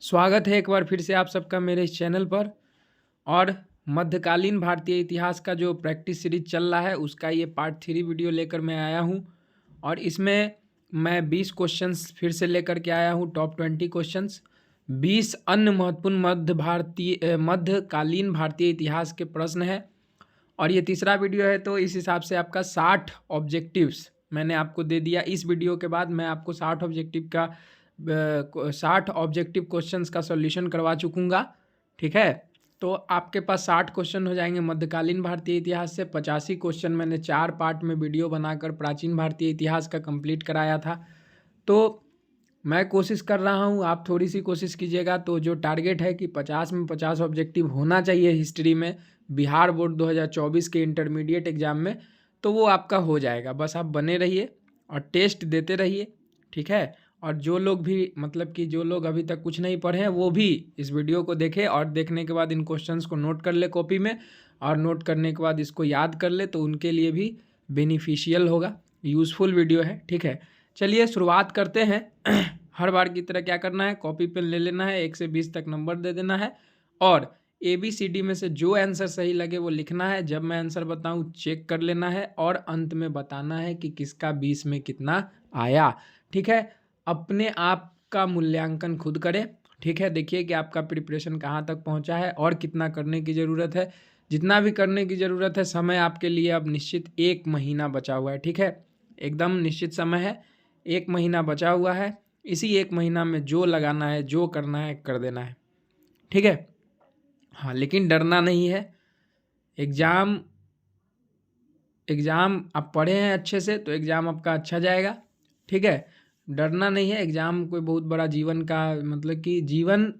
स्वागत है एक बार फिर से आप सबका मेरे इस चैनल पर। और मध्यकालीन भारतीय इतिहास का जो प्रैक्टिस सीरीज चल रहा है उसका ये पार्ट 3 वीडियो लेकर मैं आया हूँ। और इसमें मैं 20 क्वेश्चंस फिर से लेकर के आया हूँ, टॉप 20 क्वेश्चंस, 20 अन्य महत्वपूर्ण मध्यकालीन भारतीय इतिहास के प्रश्न है। और ये तीसरा वीडियो है तो इस हिसाब से आपका 60 ऑब्जेक्टिव्स मैंने आपको दे दिया। इस वीडियो के बाद मैं आपको 60 ऑब्जेक्टिव क्वेश्चंस का सॉल्यूशन करवा चुकूँगा। ठीक है, तो आपके पास 60 क्वेश्चन हो जाएंगे मध्यकालीन भारतीय इतिहास से। 85 क्वेश्चन मैंने 4 पार्ट में वीडियो बनाकर प्राचीन भारतीय इतिहास का कंप्लीट कराया था। तो मैं कोशिश कर रहा हूँ, आप थोड़ी सी कोशिश कीजिएगा। तो जो टारगेट है कि 50 में 50 ऑब्जेक्टिव होना चाहिए हिस्ट्री में बिहार बोर्ड 2024 के इंटरमीडिएट एग्जाम में, तो वो आपका हो जाएगा। बस आप बने रहिए और टेस्ट देते रहिए। ठीक है, और जो लोग भी जो लोग अभी तक कुछ नहीं पढ़े हैं वो भी इस वीडियो को देखें और देखने के बाद इन क्वेश्चंस को नोट कर ले कॉपी में, और नोट करने के बाद इसको याद कर ले, तो उनके लिए भी बेनिफिशियल होगा, यूज़फुल वीडियो है। ठीक है, चलिए शुरुआत करते हैं। हर बार की तरह क्या करना है, कॉपी पेन ले लेना है, 1 से 20 तक नंबर दे देना है, और ABCD में से जो आंसर सही लगे वो लिखना है। जब मैं आंसर बताऊं चेक कर लेना है, और अंत में बताना है कि किसका 20 में कितना आया। ठीक है, अपने आप का मूल्यांकन खुद करें। ठीक है, देखिए कि आपका प्रिपरेशन कहाँ तक पहुँचा है और कितना करने की ज़रूरत है। जितना भी करने की ज़रूरत है, समय आपके लिए अब निश्चित 1 महीना बचा हुआ है। ठीक है, एकदम निश्चित समय है, 1 महीना बचा हुआ है। इसी 1 महीना में जो लगाना है, जो करना है, कर देना है। ठीक है, हाँ, लेकिन डरना नहीं है। एग्ज़ाम आप पढ़े हैं अच्छे से तो एग्ज़ाम आपका अच्छा जाएगा। ठीक है, डरना नहीं है। एग्ज़ाम कोई बहुत बड़ा जीवन का कि जीवन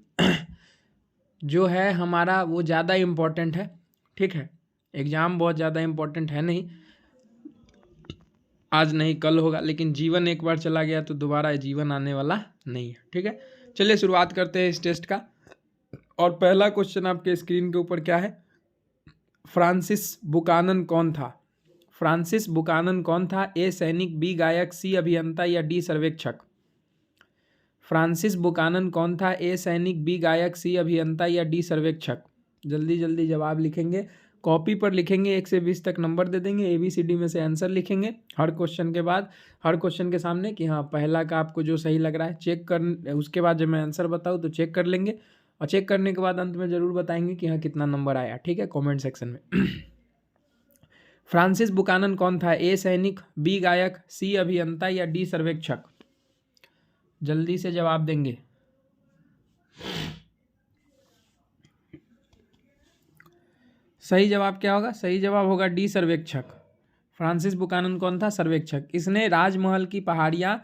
जो है हमारा वो ज़्यादा इम्पोर्टेंट है। ठीक है, एग्ज़ाम बहुत ज़्यादा इम्पोर्टेंट है नहीं, आज नहीं कल होगा, लेकिन जीवन एक बार चला गया तो दोबारा जीवन आने वाला नहीं है। ठीक है, चलिए शुरुआत करते हैं इस टेस्ट का। और पहला क्वेश्चन आपके स्क्रीन के ऊपर क्या है, फ्रांसिस बुकानन कौन था? फ्रांसिस बुकानन कौन था? ए सैनिक, बी गायक, सी अभियंता या डी सर्वेक्षक? फ्रांसिस बुकानन कौन था? ए सैनिक, बी गायक, सी अभियंता या डी सर्वेक्षक? जल्दी जल्दी जवाब लिखेंगे, कॉपी पर लिखेंगे, 1 से 20 तक नंबर दे देंगे, ABCD में से आंसर लिखेंगे हर क्वेश्चन के बाद, हर क्वेश्चन के सामने कि हाँ पहला का आपको जो सही लग रहा है चेक कर, उसके बाद जब मैं आंसर बताऊँ तो चेक कर लेंगे, और चेक करने के बाद अंत में ज़रूर बताएंगे कि हाँ कितना नंबर आया। ठीक है, कॉमेंट सेक्शन में। फ्रांसिस बुकानन कौन था? ए सैनिक, बी गायक, सी अभियंता या डी सर्वेक्षक? जल्दी से जवाब देंगे। सही जवाब क्या होगा? सही जवाब होगा डी सर्वेक्षक। फ्रांसिस बुकानन कौन था? सर्वेक्षक। इसने राजमहल की पहाड़ियाँ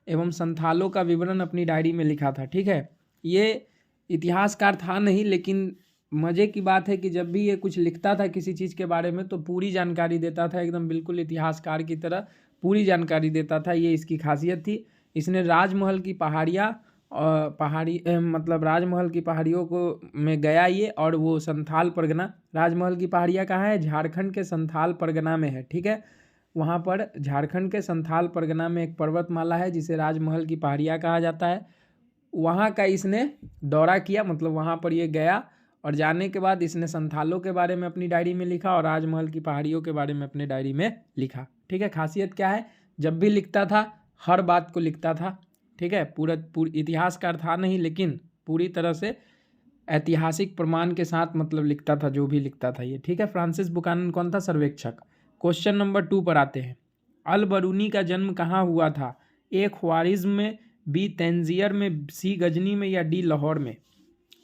एवं संथालों का विवरण अपनी डायरी में लिखा था। ठीक है, ये इतिहासकार था नहीं, लेकिन मज़े की बात है कि जब भी ये कुछ लिखता था किसी चीज़ के बारे में तो पूरी जानकारी देता था, एकदम बिल्कुल इतिहासकार की तरह पूरी जानकारी देता था। ये इसकी खासियत थी। इसने राजमहल की पहाड़ियाँ राजमहल की पहाड़ियों को में गया ये, और वो संथाल परगना, राजमहल की पहाड़ियाँ कहाँ है? झारखंड के संथाल परगना में है। ठीक है, वहाँ पर झारखंड के संथाल परगना में एक पर्वतमाला है जिसे राजमहल की पहाड़ियाँ कहा जाता है। वहाँ का इसने दौरा किया, वहाँ पर ये गया, और जाने के बाद इसने संथालों के बारे में अपनी डायरी में लिखा और राजमहल की पहाड़ियों के बारे में अपने डायरी में लिखा। ठीक है, खासियत क्या है? जब भी लिखता था हर बात को लिखता था। ठीक है, पूरा इतिहासकार था नहीं, लेकिन पूरी तरह से ऐतिहासिक प्रमाण के साथ लिखता था जो भी लिखता था ये। ठीक है, फ्रांसिस बुकानन कौन था? सर्वेक्षक। क्वेश्चन नंबर 2 पर आते हैं। अल बरूनी का जन्म कहाँ हुआ था? ए ख्वारिज़्म में, बी तंजीर में, सी गजनी में या डी लाहौर में?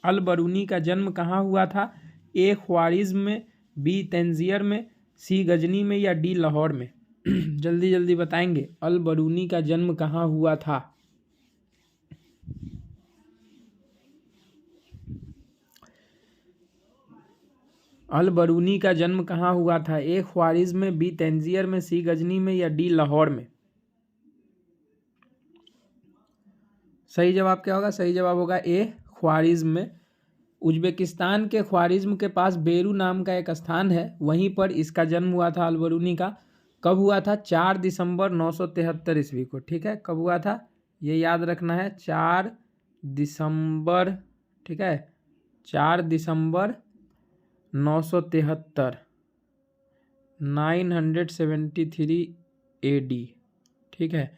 अल बरूनी का जन्म कहाँ हुआ था? ए ख्वारिज़्म में, बी तंजीर में, सी गजनी में या डी लाहौर में? जल्दी जल्दी बताएंगे, अल बरूनी का जन्म कहाँ हुआ था? अल बरूनी का जन्म कहाँ हुआ था? ए ख्वारिज़्म में, बी तंजीर में, सी गजनी में या डी लाहौर में? सही जवाब क्या होगा? सही जवाब होगा ए ख्वारिज़्म में। उज्बेकिस्तान के ख्वारिज़्म के पास बेरू नाम का एक स्थान है, वहीं पर इसका जन्म हुआ था अल बरूनी का। कब हुआ था? 4 दिसंबर 973 ईस्वी को। ठीक है, कब हुआ था ये याद रखना है, 4 दिसंबर, ठीक है, 4 दिसंबर 973, 973 AD, ठीक है।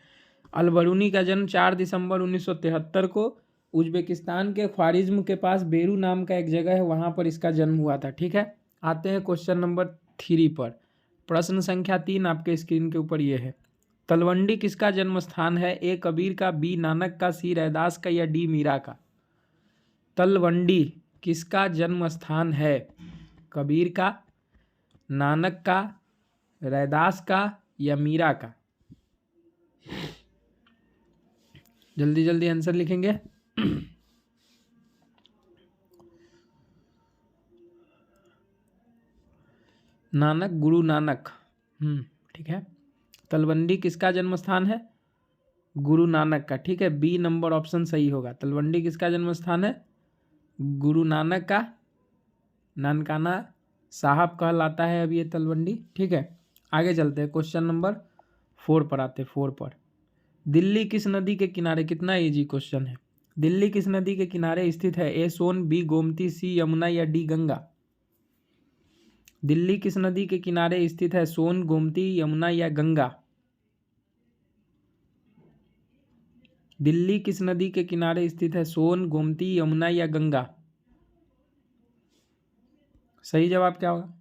अलबरूनी का जन्म 4 दिसंबर 1973 को उज्बेकिस्तान के ख्वारिज्म के पास बेरू नाम का एक जगह है, वहाँ पर इसका जन्म हुआ था, ठीक है। आते हैं क्वेश्चन नंबर 3 पर। प्रश्न संख्या 3 आपके स्क्रीन के ऊपर ये है, तलवंडी किसका जन्म स्थान है? ए कबीर का, बी नानक का, सी रैदास का या डी मीरा का? तलवंडी किसका जन्म स्थान है? कबीर का, नानक का, रैदास का या मीरा का? जल्दी जल्दी आंसर लिखेंगे। नानक, गुरु नानक, ठीक है। तलवंडी किसका जन्म स्थान है? गुरु नानक का, ठीक है। बी नंबर ऑप्शन सही होगा। तलवंडी किसका जन्म स्थान है? गुरु नानक का, नानकाना साहब कहलाता है अब ये तलवंडी, ठीक है। आगे चलते हैं, क्वेश्चन नंबर 4 पर आते हैं। 4 पर, दिल्ली किस नदी के किनारे, कितना इजी क्वेश्चन है, दिल्ली किस नदी के किनारे स्थित है? ए सोन, बी गोमती, सी यमुना या डी गंगा? दिल्ली किस नदी के किनारे स्थित है? सोन, गोमती, यमुना या गंगा? दिल्ली किस नदी के किनारे स्थित है? सोन, गोमती, यमुना या गंगा? सही जवाब क्या होगा?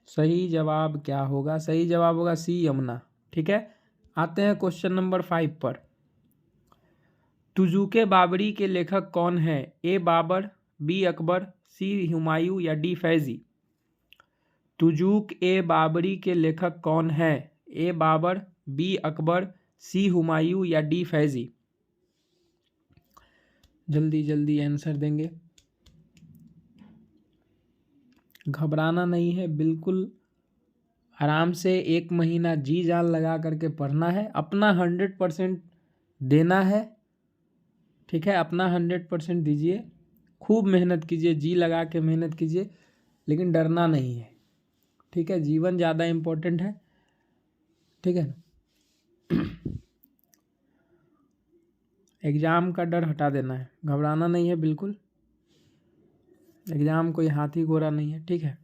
सही जवाब क्या होगा? सही जवाब होगा सी यमुना, ठीक है। आते हैं क्वेश्चन नंबर 5 पर। तुजुके बाबरी के लेखक कौन है? ए बाबर, बी अकबर, सी हुमायूं या डी फैजी? तुजुक ए बाबरी के लेखक कौन है? ए बाबर, बी अकबर, सी हुमायूं या डी फैजी? जल्दी जल्दी आंसर देंगे, घबराना नहीं है, बिल्कुल आराम से 1 महीना जी जान लगा करके पढ़ना है, अपना 100% देना है, ठीक है। अपना 100% दीजिए, खूब मेहनत कीजिए, जी लगा के मेहनत कीजिए, लेकिन डरना नहीं है, ठीक है। जीवन ज़्यादा इम्पोर्टेंट है, ठीक है। एग्ज़ाम का डर हटा देना है, घबराना नहीं है बिल्कुल, एग्ज़ाम कोई हाथी घोड़ा नहीं है, ठीक है।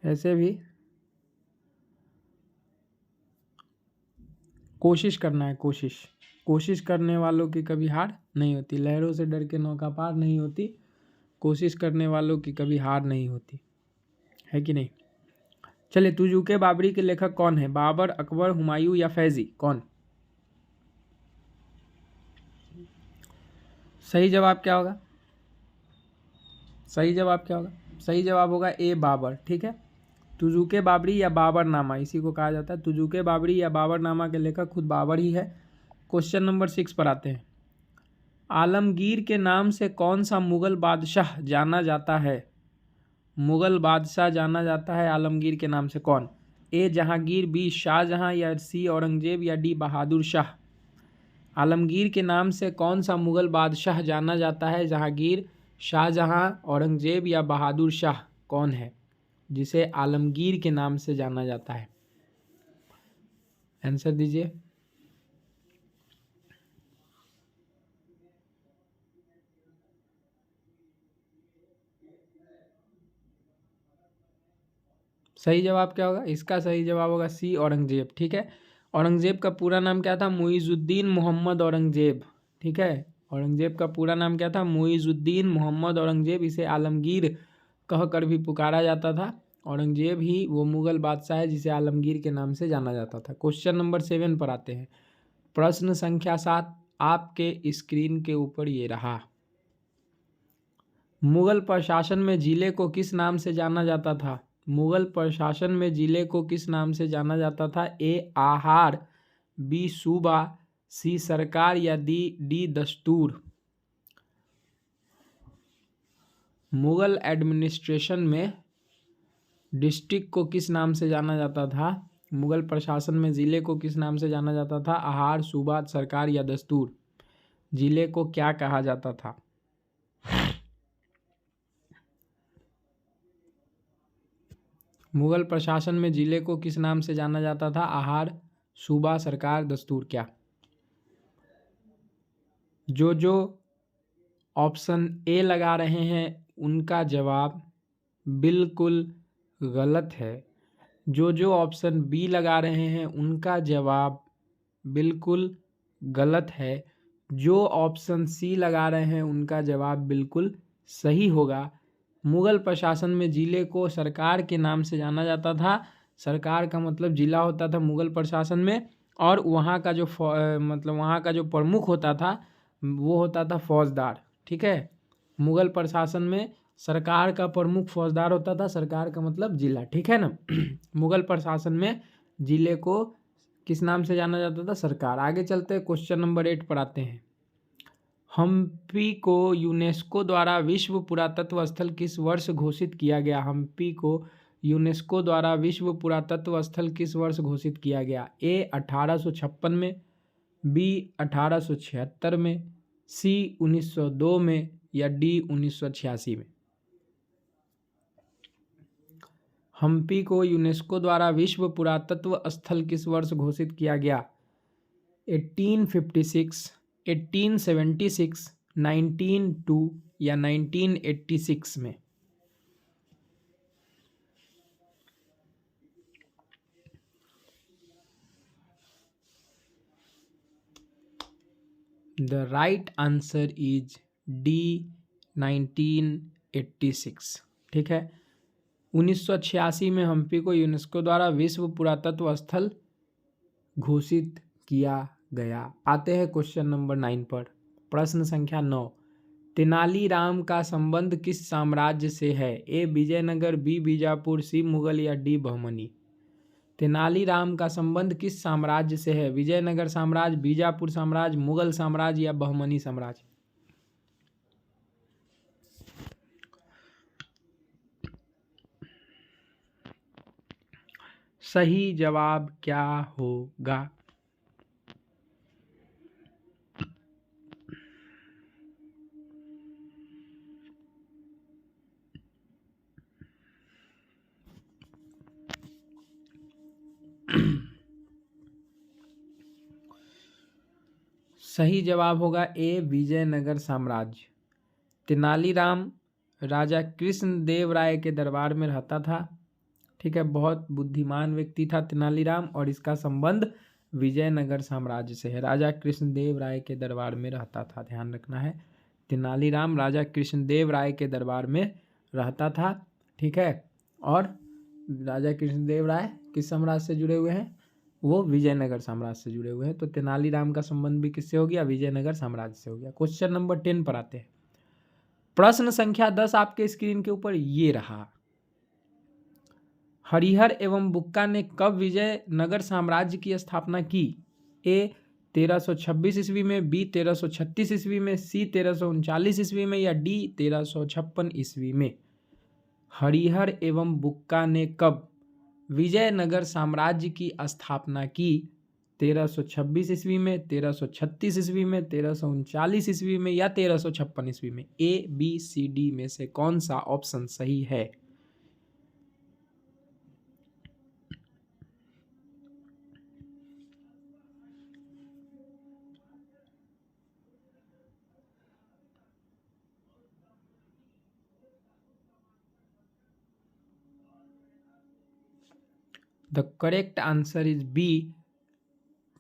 ऐसे भी कोशिश करना है, कोशिश करने वालों की कभी हार नहीं होती, लहरों से डर के नौका पार नहीं होती, कोशिश करने वालों की कभी हार नहीं होती, है कि नहीं। चलिए, तुजुके बाबरी के लेखक कौन है? बाबर, अकबर, हुमायूं या फैजी? कौन? सही जवाब क्या होगा? सही जवाब क्या होगा? सही जवाब होगा ए बाबर, ठीक है। तुजुके बाबरी या बाबरनामा इसी को कहा जाता है। तुजुके बाबरी या बाबरनामा के लेखक खुद बाबर ही है। क्वेश्चन नंबर 6 पर आते हैं। आलमगीर के नाम से कौन सा मुगल बादशाह जाना जाता है? मुगल बादशाह जाना जाता है आलमगीर के नाम से, कौन? ए जहांगीर, बी शाहजहां या सी औरंगजेब या डी बहादुर शाह? आलमगीर के नाम से कौन सा मुगल बादशाह जाना जाता है? जहांगीर, शाहजहां, औरंगजेब या बहादुर शाह? कौन है जिसे आलमगीर के नाम से जाना जाता है? आंसर दीजिए। सही जवाब क्या होगा? इसका सही जवाब होगा सी औरंगजेब, ठीक है। औरंगजेब का पूरा नाम क्या था? मुइजुद्दीन मोहम्मद औरंगजेब, ठीक है। औरंगजेब का पूरा नाम क्या था? मुइजुद्दीन मोहम्मद औरंगजेब। इसे आलमगीर कहकर भी पुकारा जाता था। औरंगजेब ही वो मुगल बादशाह है जिसे आलमगीर के नाम से जाना जाता था। क्वेश्चन नंबर 7 पर आते हैं। प्रश्न संख्या 7 आपके स्क्रीन के ऊपर ये रहा। मुगल प्रशासन में जिले को किस नाम से जाना जाता था? मुगल प्रशासन में जिले को किस नाम से जाना जाता था? ए आहार, बी सूबा, सी सरकार या डी दस्तूर? मुगल एडमिनिस्ट्रेशन में डिस्ट्रिक्ट को किस नाम से जाना जाता था? मुगल प्रशासन में जिले को किस नाम से जाना जाता था? आहार, सूबा, सरकार या दस्तूर? जिले को क्या कहा जाता था? मुगल प्रशासन में जिले को किस नाम से जाना जाता था? आहार, सूबा, सरकार, दस्तूर? क्या जो ऑप्शन ए लगा रहे हैं उनका जवाब बिल्कुल गलत है। जो ऑप्शन बी लगा रहे हैं उनका जवाब बिल्कुल गलत है। जो ऑप्शन सी लगा रहे हैं उनका जवाब बिल्कुल सही होगा। मुगल प्रशासन में जिले को सरकार के नाम से जाना जाता था। सरकार का मतलब जिला होता था मुगल प्रशासन में, और वहाँ का जो मतलब वहाँ का जो प्रमुख होता था वो होता था फौजदार। ठीक है, मुगल प्रशासन में सरकार का प्रमुख फौजदार होता था। सरकार का मतलब जिला, ठीक है ना। मुगल प्रशासन में जिले को किस नाम से जाना जाता था? सरकार। आगे चलते हैं, क्वेश्चन नंबर 8 पर आते हैं। हम्पी को यूनेस्को द्वारा विश्व पुरातत्व स्थल किस वर्ष घोषित किया गया? हम्पी को यूनेस्को द्वारा विश्व पुरातत्व स्थल किस वर्ष घोषित किया गया? ए 1856 में, बी 1876 में, सी 1902 में, या डी 1986 में? हम्पी को यूनेस्को द्वारा विश्व पुरातत्व स्थल किस वर्ष घोषित किया गया? 1856, 1876, 1902 या 1986 में? The right answer is D 1986। ठीक है, 1986 में हम्पी को यूनेस्को द्वारा विश्व पुरातत्व स्थल घोषित किया गया। आते हैं क्वेश्चन नंबर 9 पर। प्रश्न संख्या 9, तेनालीराम का संबंध किस साम्राज्य से है? ए विजयनगर, बी बीजापुर, सी मुगल या डी बहमनी? तेनालीराम का संबंध किस साम्राज्य से है? विजयनगर साम्राज्य, बीजापुर साम्राज्य, मुगल साम्राज्य या बहमनी साम्राज्य? सही जवाब क्या होगा? सही जवाब होगा ए विजयनगर साम्राज्य। तेनालीराम राजा कृष्णदेव राय के दरबार में रहता था। ठीक है, बहुत बुद्धिमान व्यक्ति था तेनालीराम, और इसका संबंध विजयनगर साम्राज्य से है। राजा कृष्णदेव राय के दरबार में रहता था, ध्यान रखना है। तेनालीराम राजा कृष्णदेव राय के दरबार में रहता था। ठीक है, और राजा कृष्णदेव राय किस साम्राज्य से जुड़े हुए हैं? वो विजयनगर साम्राज्य से जुड़े हुए हैं। तो तेनालीराम का संबंध भी किससे हो गया? विजयनगर साम्राज्य से हो गया। क्वेश्चन नंबर 10 पर आते हैं। प्रश्न संख्या 10 आपके स्क्रीन के ऊपर ये रहा। हरिहर एवं बुक्का ने कब विजयनगर साम्राज्य की स्थापना की? ए 1326 ईस्वी में, बी 1336 ईस्वी में, सी 1339 ईस्वी में, या डी 1356 ईस्वी में? हरिहर एवं बुक्का ने कब विजयनगर साम्राज्य की स्थापना की? 1326 ईस्वी में, 1336 ईस्वी में, 1339 ईस्वी में, या 1356 ईस्वी में? ए बी सी डी में से कौन सा ऑप्शन सही है? The correct answer is B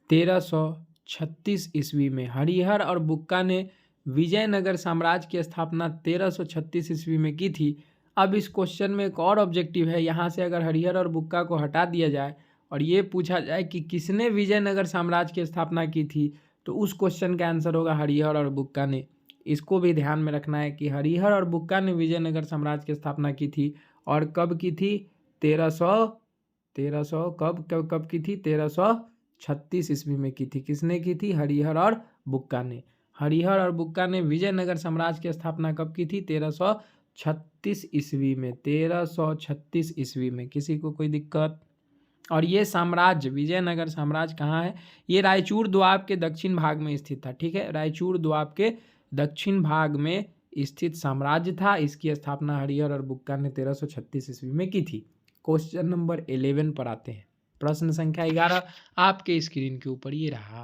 1336 ईस्वी में। हरिहर और बुक्का ने विजयनगर साम्राज्य की स्थापना 1336 ईस्वी में की थी। अब इस क्वेश्चन में एक और ऑब्जेक्टिव है। यहाँ से अगर हरिहर और बुक्का को हटा दिया जाए और ये पूछा जाए कि किसने विजयनगर साम्राज्य की स्थापना की थी, तो उस क्वेश्चन का आंसर होगा हरिहर और बुक्का ने। इसको भी ध्यान में रखना है कि हरिहर और बुक्का ने विजयनगर साम्राज्य की स्थापना की थी। और कब की थी? 1300 कब की थी? 1336 ईस्वी में की थी। किसने की थी? हरिहर और बुक्का ने। हरिहर और बुक्का ने विजयनगर साम्राज्य की स्थापना कब की थी? 1336 ईस्वी में। 1336 ईस्वी में। किसी को कोई दिक्कत? और ये साम्राज्य विजयनगर साम्राज्य कहाँ है? ये रायचूर दोआब के दक्षिण भाग में स्थित था। ठीक है, रायचूर दोआब के दक्षिण भाग में स्थित साम्राज्य था। इसकी स्थापना हरिहर और बुक्का ने 1336 ईस्वी में की थी। क्वेश्चन नंबर 11 पर आते हैं। प्रश्न संख्या 11 आपके स्क्रीन के ऊपर ये रहा।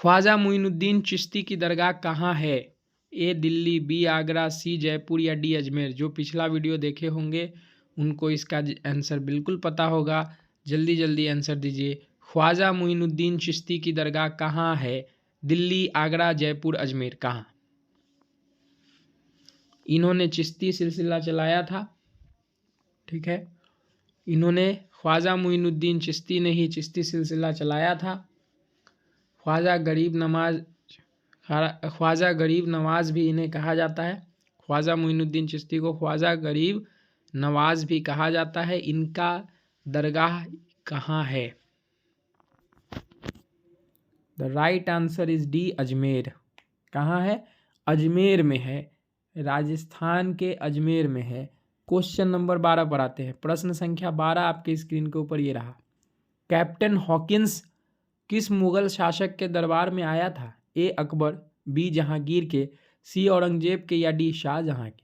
ख्वाजा मुइनुद्दीन चिश्ती की दरगाह कहाँ है? ए दिल्ली, बी आगरा, सी जयपुर या डी अजमेर। जो पिछला वीडियो देखे होंगे उनको इसका आंसर बिल्कुल पता होगा। जल्दी जल्दी आंसर दीजिए। ख्वाजा मुइनुद्दीन चिश्ती की दरगाह कहाँ है? दिल्ली, आगरा, जयपुर, अजमेर, कहाँ? इन्होंने चिश्ती सिलसिला चलाया था, ठीक है। इन्होंने ख्वाजा मुइनुद्दीन चिश्ती ने ही चिश्ती सिलसिला चलाया था। ख्वाजा गरीब नवाज भी इन्हें कहा जाता है। ख्वाजा मुइनुद्दीन चिश्ती को ख्वाजा गरीब नवाज भी कहा जाता है। इनका दरगाह कहाँ है? The right answer is D, Ajmer. कहाँ है? अजमेर में है, राजस्थान के अजमेर में है। क्वेश्चन नंबर 12 पर आते हैं। प्रश्न संख्या 12 आपके स्क्रीन के ऊपर ये रहा। कैप्टन हॉकिंस किस मुगल शासक के दरबार में आया था? ए अकबर, बी जहांगीर के, सी औरंगजेब के या डी शाहजहां के।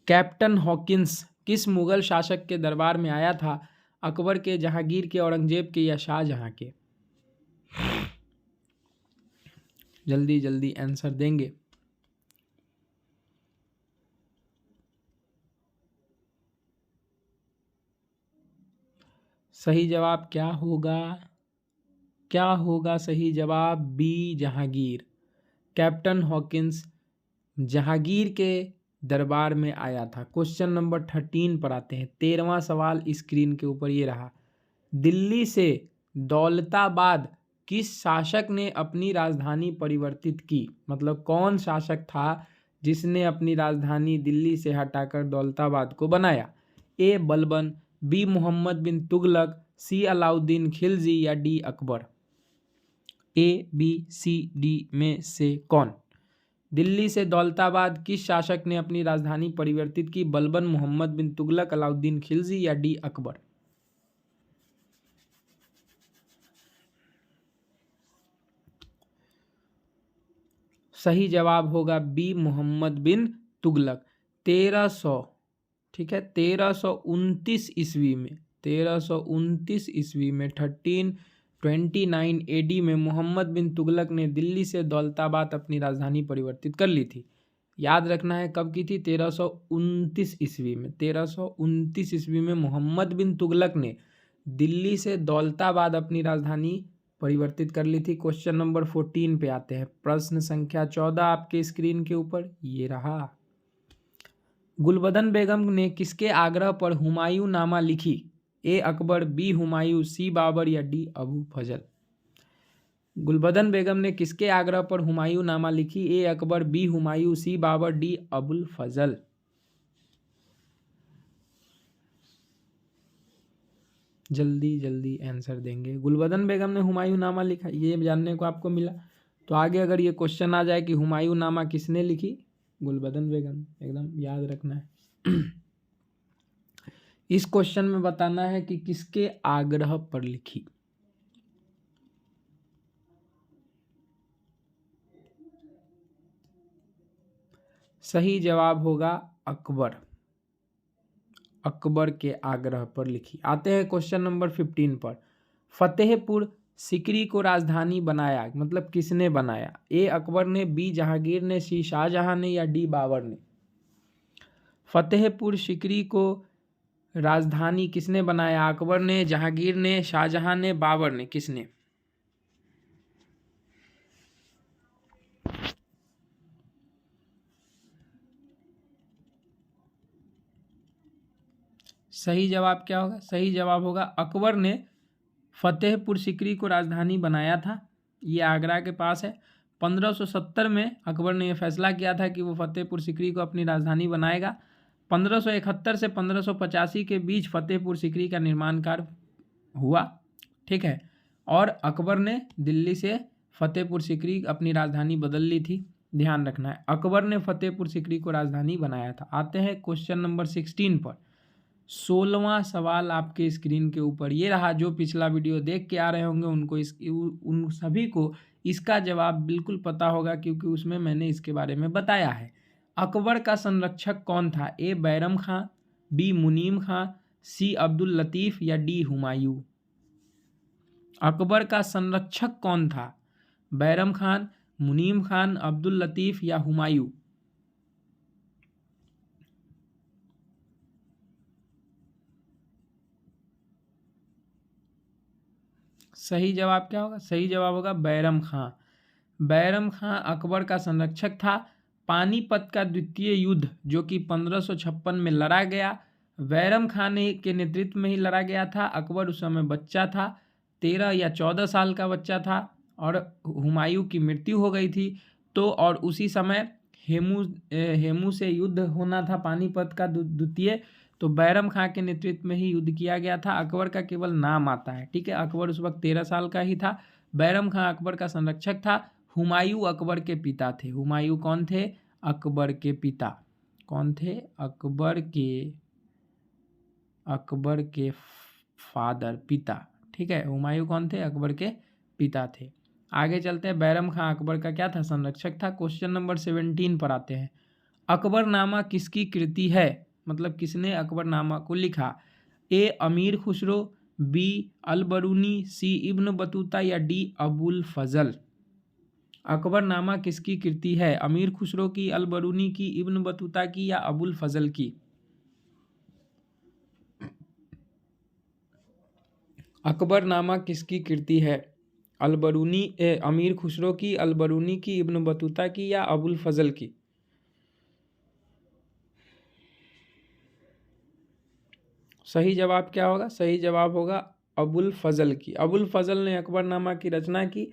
कैप्टन हॉकिंस किस मुगल शासक के दरबार में आया था? अकबर के, जहांगीर के, औरंगजेब के या शाहजहां के। जल्दी जल्दी आंसर देंगे। सही जवाब क्या होगा? क्या होगा सही जवाब? B Jahangir. Captain Hawkins Jahangir के दरबार में आया था। क्वेश्चन नंबर 13 पर आते हैं। 13वां सवाल स्क्रीन के ऊपर ये रहा। दिल्ली से दौलताबाद किस शासक ने अपनी राजधानी परिवर्तित की? मतलब कौन शासक था जिसने अपनी राजधानी दिल्ली से हटाकर दौलताबाद को बनाया? ए बलबन, बी मोहम्मद बिन तुगलक, सी अलाउद्दीन खिलजी या डी अकबर। ए, बी, सी, डी में से कौन? दिल्ली से दौलताबाद किस शासक ने अपनी राजधानी परिवर्तित की? बलबन, मोहम्मद बिन तुगलक, अलाउद्दीन खिलजी या डी अकबर। सही जवाब होगा बी, मोहम्मद बिन तुगलक। 1300, ठीक है, 1329 ईस्वी में 1329 ईस्वी में 1329 AD में मोहम्मद बिन तुगलक ने दिल्ली से दौलताबाद अपनी राजधानी परिवर्तित कर ली थी। याद रखना है कब की थी? 1329 ईस्वी में। 1329 ईस्वी में मोहम्मद बिन तुगलक ने दिल्ली से दौलताबाद अपनी राजधानी परिवर्तित कर ली थी। क्वेश्चन नंबर 14 पे आते हैं। प्रश्न संख्या 14 आपके स्क्रीन के ऊपर ये रहा। गुलबदन बेगम ने किसके आग्रह पर हुमायूं नामा लिखी? ए अकबर, बी हुमायूं, सी बाबर या डी अबू फजल। गुलबदन बेगम ने किसके आग्रह पर हुमायूं नामा लिखी? ए अकबर, बी हुमायूं, सी बाबर, डी अबुल फजल। जल्दी जल्दी आंसर देंगे। गुलबदन बेगम ने हुमायूं नामा लिखा, ये जानने को आपको मिला। तो आगे अगर ये क्वेश्चन आ जाए कि हुमायूं नामा किसने लिखी? गुलबदन बेगम, एकदम याद रखना है। इस क्वेश्चन में बताना है कि किसके आग्रह पर लिखी। सही जवाब होगा अकबर। अकबर के आग्रह पर लिखी। आते हैं क्वेश्चन नंबर 15 पर। फतेहपुर सिकरी को राजधानी बनाया, मतलब किसने बनाया? ए अकबर ने, बी जहांगीर ने, सी शाहजहां ने या डी बाबर ने। फतेहपुर सिकरी को राजधानी किसने बनाया? अकबर ने, जहांगीर ने, शाहजहां ने, बाबर ने, किसने? सही जवाब क्या होगा? सही जवाब होगा अकबर ने फतेहपुर सिकरी को राजधानी बनाया था। ये आगरा के पास है। 1570 में अकबर ने यह फैसला किया था कि वो फतेहपुर सिकरी को अपनी राजधानी बनाएगा। 1571 से 1585 के बीच फतेहपुर सिकरी का निर्माण कार्य हुआ, ठीक है। और अकबर ने दिल्ली से फतेहपुर सिकरी अपनी राजधानी बदल ली थी। ध्यान रखना है, अकबर ने फतेहपुर सिकरी को राजधानी बनाया था। आते हैं क्वेश्चन नंबर 16 पर। 16वां सवाल आपके स्क्रीन के ऊपर ये रहा। जो पिछला वीडियो देख के आ रहे होंगे उनको उन सभी को इसका जवाब बिल्कुल पता होगा, क्योंकि उसमें मैंने इसके बारे में बताया है। अकबर का संरक्षक कौन था? ए बैरम खां, बी मुनीम खां, सी अब्दुल लतीफ़ या डी हुमायूं। अकबर का संरक्षक कौन था? बैरम खान, मुनीम खान, अब्दुल लतीफ या हुमायूं? सही जवाब क्या होगा? सही जवाब होगा बैरम खां। बैरम खां अकबर का संरक्षक था। पानीपत का द्वितीय युद्ध जो कि 1556 में लड़ा गया, बैरम खान के नेतृत्व में ही लड़ा गया था। अकबर उस समय बच्चा था, 13 या 14 साल का बच्चा था, और हुमायूं की मृत्यु हो गई थी। तो और उसी समय हेमू से युद्ध होना था, पानीपत का द्वितीय। तो बैरम खां के नेतृत्व में ही युद्ध किया गया था। अकबर का केवल नाम आता है, ठीक है। अकबर उस वक्त 13 साल का ही था। बैरम खां अकबर का संरक्षक था। हुमायूं अकबर के पिता थे। हुमायूं कौन थे? अकबर के पिता। कौन थे? अकबर के फादर, पिता, ठीक है। हुमायूं कौन थे? अकबर के पिता थे। आगे चलते हैं। बैरम खां अकबर का क्या था? संरक्षक था। क्वेश्चन नंबर 17 पर आते हैं। अकबरनामा किसकी कृति है? मतलब किसने अकबरनामा को लिखा? ए अमीर खुसरो, बी अल-बरूनी, सी इब्न बतूता या डी अबुल फजल? अकबरनामा किसकी कृति है? अमीर खुसरो की, अल-बरूनी की, इब्न बतूता की या अबुल फजल की? अकबरनामा किसकी कृति है? अमीर खुसरो की, अल-बरूनी की, इब्न बतूता की या अबुल फजल की? सही जवाब क्या होगा? सही जवाब होगा अबुल फजल की। अबुल फजल ने अकबरनामा की रचना की।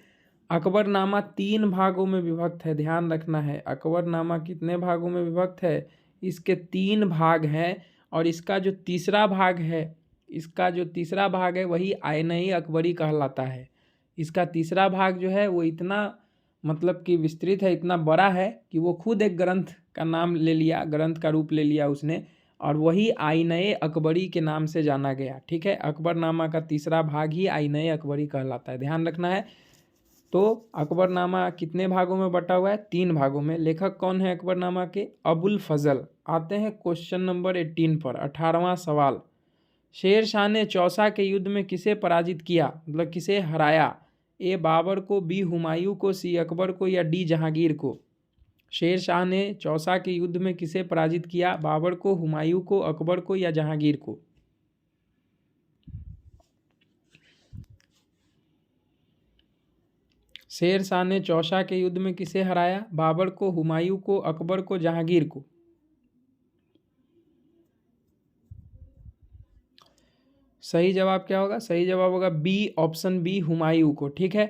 अकबरनामा 3 भागों में विभक्त है, ध्यान रखना है। अकबरनामा कितने भागों में विभक्त है? इसके 3 भाग हैं, और इसका जो तीसरा भाग है वही आईन-ए अकबरी कहलाता है। इसका तीसरा भाग जो है वो इतना मतलब कि विस्तृत है, इतना बड़ा है कि वो खुद एक ग्रंथ का नाम ले लिया, ग्रंथ का रूप ले लिया उसने, और वही आईन-ए अकबरी के नाम से जाना गया, ठीक है। अकबरनामा का तीसरा भाग ही आईन-ए अकबरी कहलाता है, ध्यान रखना है। तो अकबरनामा कितने भागों में बटा हुआ है? 3 भागों में। लेखक कौन है अकबरनामा के? अबुल फजल। आते हैं क्वेश्चन नंबर 18 पर। 18वां सवाल। शेर शाह ने चौसा के युद्ध में किसे पराजित किया? मतलब किसे हराया? ए बाबर को, बी हुमायूं को, सी अकबर को या डी जहांगीर को? शेर शाह ने चौसा के युद्ध में किसे पराजित किया? बाबर को, हुमायूं को, अकबर को या जहांगीर को? शेर शाह ने चौसा के युद्ध में किसे हराया? बाबर को, हुमायूं को, अकबर को, जहांगीर को? सही जवाब क्या होगा? सही जवाब होगा बी, ऑप्शन बी, हुमायूं को, ठीक है।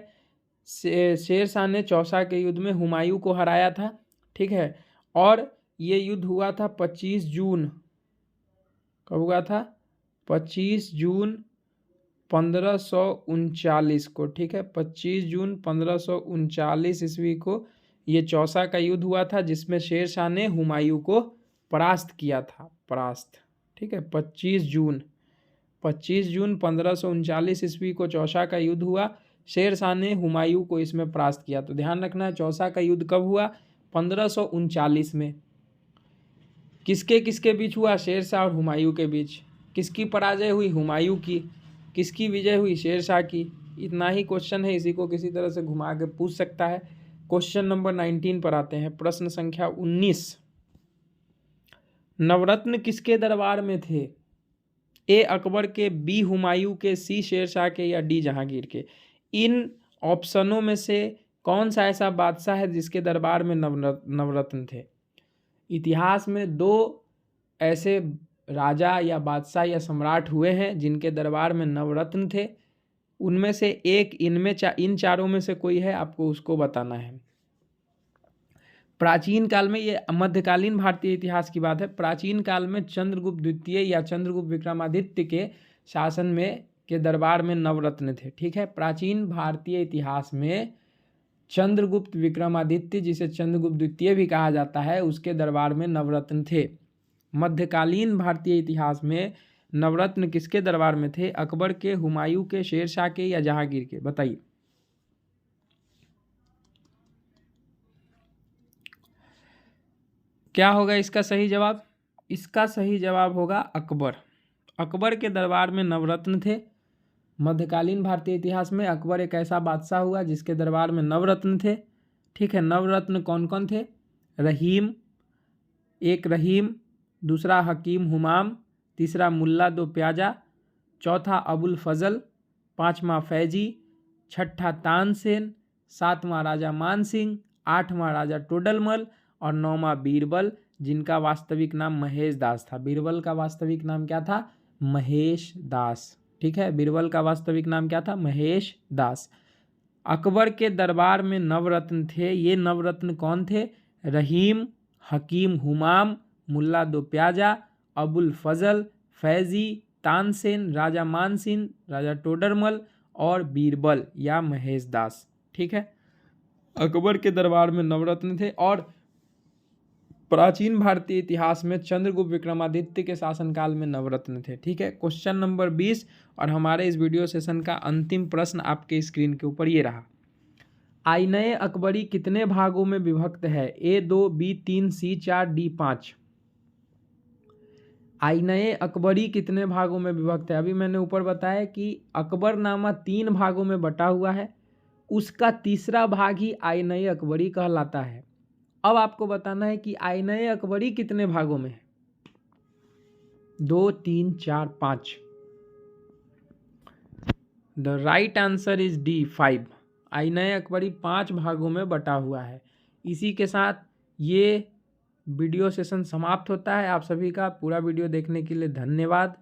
शेर शाह ने चौसा के युद्ध में हुमायूं को हराया था, ठीक है। और ये युद्ध हुआ था 25 जून, कब हुआ था? 25 जून 1539 को, ठीक है। 25 जून 1539 ईस्वी को ये चौसा का युद्ध हुआ था, जिसमें शेर शाह ने हुमायूं को परास्त किया था, परास्त, ठीक है। 25 जून 1539 ईस्वी को चौसा का युद्ध हुआ। शेर शाह ने हुमायूं को इसमें परास्त किया। तो ध्यान रखना है, चौसा का युद्ध कब हुआ? 1539 में। किसके किसके बीच हुआ? शेर शाह और हुमायूं के बीच। किसकी पराजय हुई? हुमायूं की। किसकी विजय हुई? शेर शाह की। इतना ही क्वेश्चन है, इसी को किसी तरह से घुमा के पूछ सकता है। क्वेश्चन नंबर 19 पर आते हैं। प्रश्न संख्या 19। नवरत्न किसके दरबार में थे? ए अकबर के, बी हुमायूं के, सी शेरशाह के या डी जहांगीर के? इन ऑप्शनों में से कौन सा ऐसा बादशाह है जिसके दरबार में नवरत्न थे? इतिहास में 2 ऐसे राजा या बादशाह या सम्राट हुए हैं जिनके दरबार में नवरत्न थे। उनमें से एक इन चारों में से कोई है, आपको उसको बताना है। प्राचीन काल में, ये मध्यकालीन भारतीय इतिहास की बात है, प्राचीन काल में चंद्रगुप्त द्वितीय या चंद्रगुप्त विक्रमादित्य के शासन में के दरबार में नवरत्न थे, ठीक है। प्राचीन भारतीय इतिहास में चंद्रगुप्त विक्रमादित्य, जिसे चंद्रगुप्त द्वितीय भी कहा जाता है, उसके दरबार में नवरत्न थे। मध्यकालीन भारतीय इतिहास में नवरत्न किसके दरबार में थे? अकबर के, हुमायूं के, शेरशाह के या जहांगीर के? बताइए। क्या होगा इसका सही जवाब? इसका सही जवाब होगा अकबर। अकबर के दरबार में नवरत्न थे। मध्यकालीन भारतीय इतिहास में अकबर एक ऐसा बादशाह हुआ जिसके दरबार में नवरत्न थे। ठीक है, नवरत्न कौन कौन थे? रहीम, दूसरा हकीम हुमाम, तीसरा मुल्ला दो प्याजा, चौथा अबुल फजल, पाँचवा फैजी, छठा तानसेन, सातवां राजा मानसिंह, आठवां राजा टोडरमल और नौवां बीरबल, जिनका वास्तविक नाम महेश दास था। बीरबल का वास्तविक नाम क्या था? महेश दास। ठीक है, बीरबल का वास्तविक नाम क्या था? महेश दास। अकबर के दरबार में नवरत्न थे। ये नवरत्न कौन थे? रहीम, हकीम हुमाम, मुल्ला दो प्याजा, अबुल फजल, फैजी, तानसेन, राजा मानसिंह, राजा टोडरमल और बीरबल या महेश दास। ठीक है, अकबर के दरबार में नवरत्न थे। और प्राचीन भारतीय इतिहास में चंद्रगुप्त विक्रमादित्य के शासनकाल में नवरत्न थे। ठीक है, क्वेश्चन नंबर 20 और हमारे इस वीडियो सेशन का अंतिम प्रश्न आपके स्क्रीन के ऊपर ये रहा। आईने अकबरी कितने भागों में विभक्त है? A2, B3, C4, D5। आईने अकबरी कितने भागों में विभक्त है? अभी मैंने ऊपर बताया कि अकबरनामा 3 भागों में बटा हुआ है, उसका तीसरा भाग ही आईने अकबरी कहलाता है। अब आपको बताना है कि आईने अकबरी कितने भागों में है? 2, 3, 4, 5। The right answer is D5। आईने अकबरी 5 भागों में बटा हुआ है। इसी के साथ ये वीडियो सेशन समाप्त होता है। आप सभी का पूरा वीडियो देखने के लिए धन्यवाद।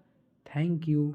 Thank you.